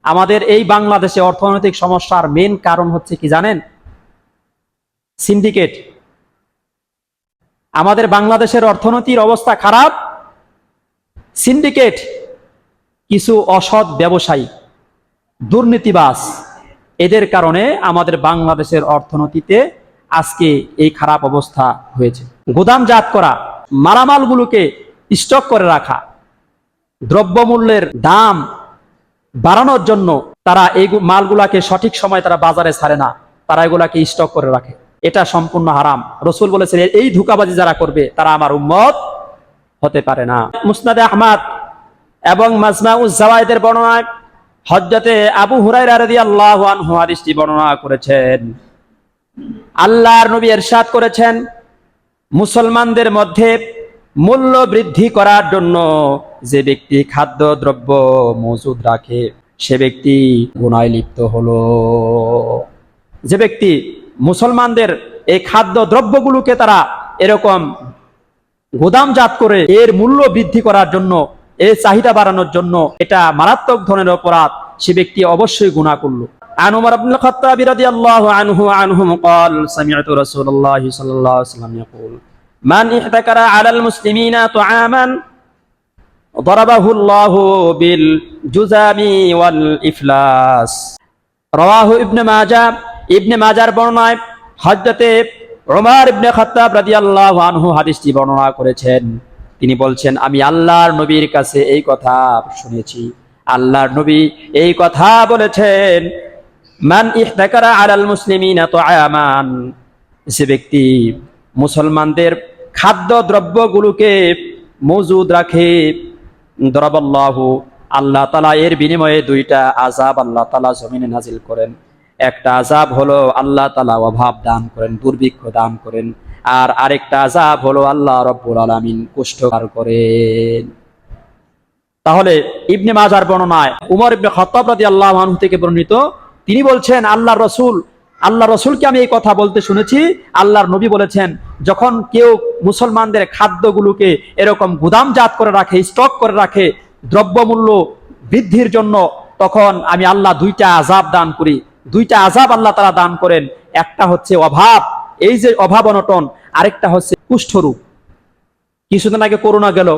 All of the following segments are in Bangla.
আমাদের এই বাংলাদেশে অর্থনৈতিক সমস্যার মেইন কারণ হচ্ছে কি জানেন? সিন্ডিকেট। আমাদের বাংলাদেশের অর্থনীতির অবস্থা খারাপ, সিন্ডিকেট, কিছু অসৎ ব্যবসায়ী, দুর্নীতিবাজ, এদের কারণে আমাদের বাংলাদেশের অর্থনীতিতে আজকে এই খারাপ অবস্থা হয়েছে। গুদামজাত করা, মালামালগুলোকে স্টক করে রাখা, দ্রব্যমূল্যের দাম বাড়ানোর জন্য তারা এই মালগুলাকে সঠিক সময় তারা বাজারে ছাড়ে না, তারা এগুলাকে স্টক করে রাখে। এটা সম্পূর্ণ হারাম। রাসূল বলেছেন এই ধোঁকাবাজি যারা করবে তারা আমার উম্মত হতে পারে না। মুসনাদে আহমদ এবং মাজমাউজ জাওয়ায়েদের বর্ণনায় হযরতে আবু হুরায়রা রাদিয়াল্লাহু আনহু হাদিসটি বর্ণনা করেছেন। আল্লাহর নবী ইরশাদ করেছেন, মুসলমানদের মধ্যে মূল্য বৃদ্ধি করার জন্য যে ব্যক্তি খাদ্য দ্রব্য মজুদ রাখে সে ব্যক্তি গুনাহে লিপ্ত হলো। যে ব্যক্তি মুসলমানদের এই খাদ্য দ্রব্যগুলোকে তারা এরকম গোদামজাত করে এর মূল্য বৃদ্ধি করার জন্য, এর চাহিদা বাড়ানোর জন্য, এটা মারাত্মক ধরনের অপরাধ, সে ব্যক্তি অবশ্যই গুনাহ করলো। عن عمر بن الخطاب رضي الله عنه قال سمعت رسول الله صلى الله عليه وسلم يقول من احتكر على المسلمين طعاما ضربه الله بالجذام والإفلاس رواه ابن ماجه। ইবনে মাজার বর্ণনায় হযরতে উমর ইবনে খাত্তাব রাদিয়াল্লাহু আনহু হাদিসটি বর্ণনা করেছেন। তিনি বলছেন, আমি আল্লাহর নবীর কাছে এই কথা শুনেছি, আল্লাহর নবী এই কথা বলেছেন, মান ইহতাকারা আলাল মুসলিমিনা তুআমান, যে ব্যক্তি মুসলমানদের খাদ্য দ্রব্যগুলোকে মজুদ রাখে, দরাবাল্লাহু, আল্লাহ তাআলা এর বিনিময়ে দুইটা আযাব আল্লাহ তাআলা জমিনে নাজিল করেন। একটা আযাব হলো আল্লাহ তাআলা অভাব দান করেন, দুর্ভিক্ষ দান করেন, আর আরেকটা আযাব হলো আল্লাহ রাব্বুল আলামিন কুষ্ঠ দান করেন। তাহলে ইবনে মাজার বর্ণনায় উমর ইবনে খাত্তাব রাদিয়াল্লাহু আনহু থেকে বর্ণিত, তিনি বলছেন আল্লাহ রসুলকে আমি এই কথা বলতে শুনেছি, আল্লাহর নবী বলেছেন, যখন কেউ মুসলমানদের খাদ্যগুলোকে এরকম গুদামজাত করে রাখে, স্টক করে রাখে দ্রব্যমূল্য বৃদ্ধির জন্য, তখন আমি আল্লাহ দুইটা আযাব দান করি। দুইটা আযাব আল্লাহ তাআলা দান করেন। একটা হচ্ছে অভাব, এই যে অভাব অনটন, আরেকটা হচ্ছে কুষ্ঠরোগ। কিছুদিন আগে করোনা গেল,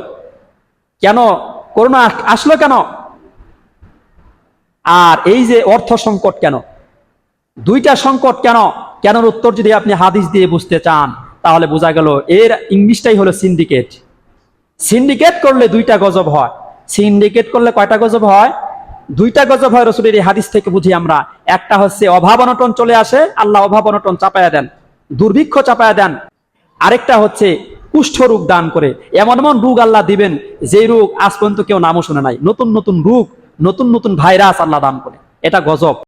কেন করোনা আসলো কেন? আর এই যে অর্থ সংকট কেন? দুইটা সংকট কেন? কেনর উত্তর যদি আপনি হাদিস দিয়ে বুঝতে চান তাহলে বোঝা গেল এর ইংলিশটাই হলো সিন্ডিকেট। সিন্ডিকেট করলে দুইটা গজব হয়। সিন্ডিকেট করলে কয়টা গজব হয়? দুইটা গজব হয়। রাসূলের এই হাদিস থেকে বুঝি আমরা, একটা হচ্ছে অভাব অনটন চলে আসে, আল্লাহ অভাব অনটন চাপায়া দেন, দুর্ভিক্ষ চাপায়া দেন। আরেকটা হচ্ছে কুষ্ঠ রোগ দান করে। এমন এমন রোগ আল্লাহ দিবেন যে রোগ আজ পর্যন্ত কেউ নামও শুনে নাই। নতুন নতুন রোগ, নতুন নতুন ভাইরাস আল্লাহ দান করে। এটা গজব।